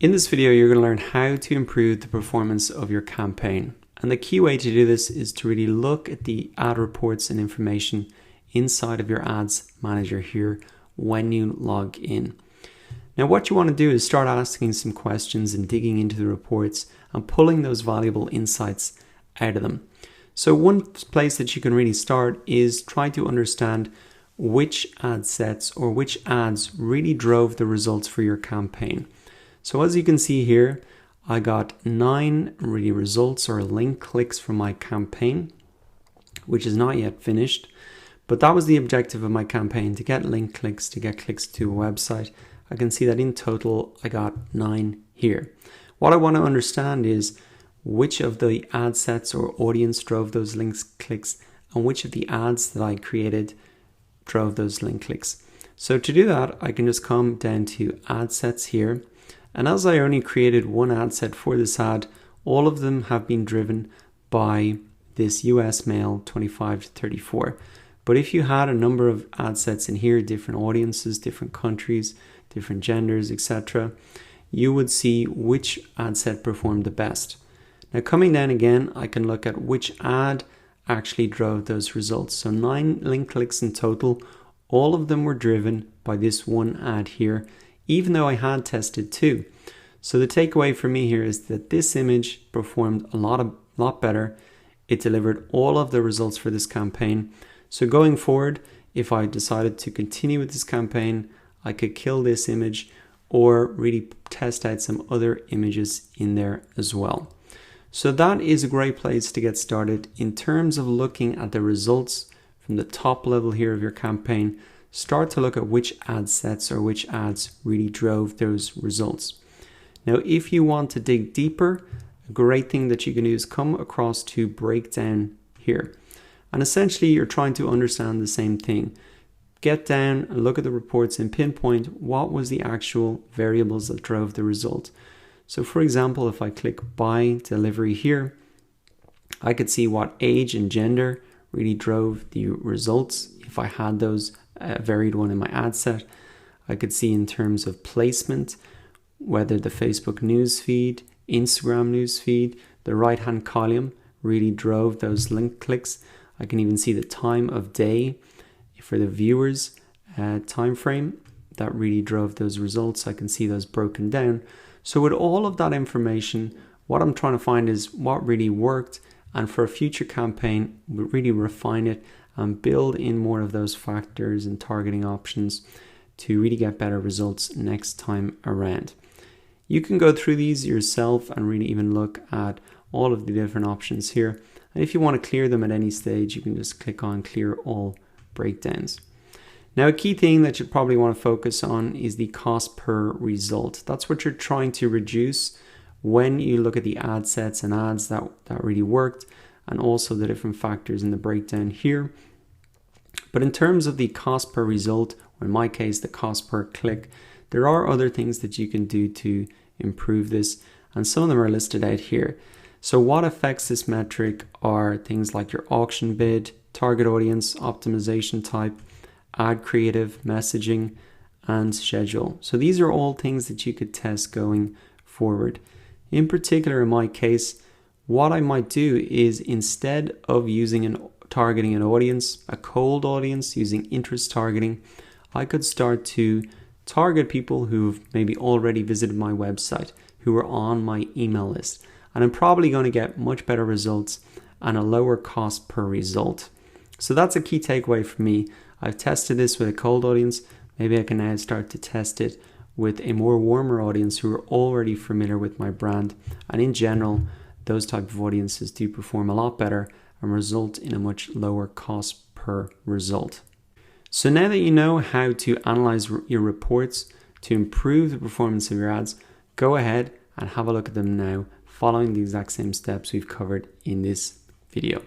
In this video, you're going to learn how to improve the performance of your campaign. And the key way to do this is to really look at the ad reports and information inside of your ads manager here when you log in. Now, what you want to do is start asking some questions and digging into the reports and pulling those valuable insights out of them. So one place that you can really start is try to understand which ad sets or which ads really drove the results for your campaign. So as you can see here, I got 9 really results or link clicks from my campaign, which is not yet finished. But that was the objective of my campaign, to get link clicks, to get clicks to a website. I can see that in total, I got 9 here. What I want to understand is which of the ad sets or audience drove those links clicks and which of the ads that I created drove those link clicks. So to do that, I can just come down to ad sets here. And as I only created one ad set for this ad, all of them have been driven by this US male 25 to 34. But if you had a number of ad sets in here, different audiences, different countries, different genders, etc., you would see which ad set performed the best. Now coming down again, I can look at which ad actually drove those results. So 9 link clicks in total, all of them were driven by this one ad here, even though I had tested 2. So the takeaway for me here is that this image performed a lot better. It delivered all of the results for this campaign. So going forward, if I decided to continue with this campaign, I could kill this image or really test out some other images in there as well. So that is a great place to get started in terms of looking at the results from the top level here of your campaign. Start to look at which ad sets or which ads really drove those results. Now, if you want to dig deeper, a great thing that you can do is come across to breakdown here. And essentially, you're trying to understand the same thing. Get down and look at the reports and pinpoint what was the actual variables that drove the result. So for example, if I click by delivery here, I could see what age and gender really drove the results. If I had those varied one in my ad set, I could see in terms of placement, whether the Facebook newsfeed, Instagram newsfeed, the right-hand column really drove those link clicks. I can even see the time of day for the viewers time frame that really drove those results. I can see those broken down. So with all of that information, what I'm trying to find is what really worked, and for a future campaign, we really refine it and build in more of those factors and targeting options to really get better results next time around. You can go through these yourself and really even look at all of the different options here. And if you want to clear them at any stage, you can just click on clear all breakdowns. Now, a key thing that you probably want to focus on is the cost per result. That's what you're trying to reduce when you look at the ad sets and ads that really worked, and also the different factors in the breakdown here. But in terms of the cost per result, or in my case, the cost per click, there are other things that you can do to improve this, and some of them are listed out here. So what affects this metric are things like your auction bid, target audience, optimization type, ad creative, messaging, and schedule. So these are all things that you could test going forward. In particular, in my case, what I might do is, instead of targeting an audience, a cold audience, using interest targeting, I could start to target people who've maybe already visited my website, who are on my email list. And I'm probably going to get much better results and a lower cost per result. So that's a key takeaway for me. I've tested this with a cold audience. Maybe I can now start to test it with a more warmer audience who are already familiar with my brand. And in general, those type of audiences do perform a lot better and result in a much lower cost per result. So now that you know how to analyze your reports to improve the performance of your ads, go ahead and have a look at them now, following the exact same steps we've covered in this video.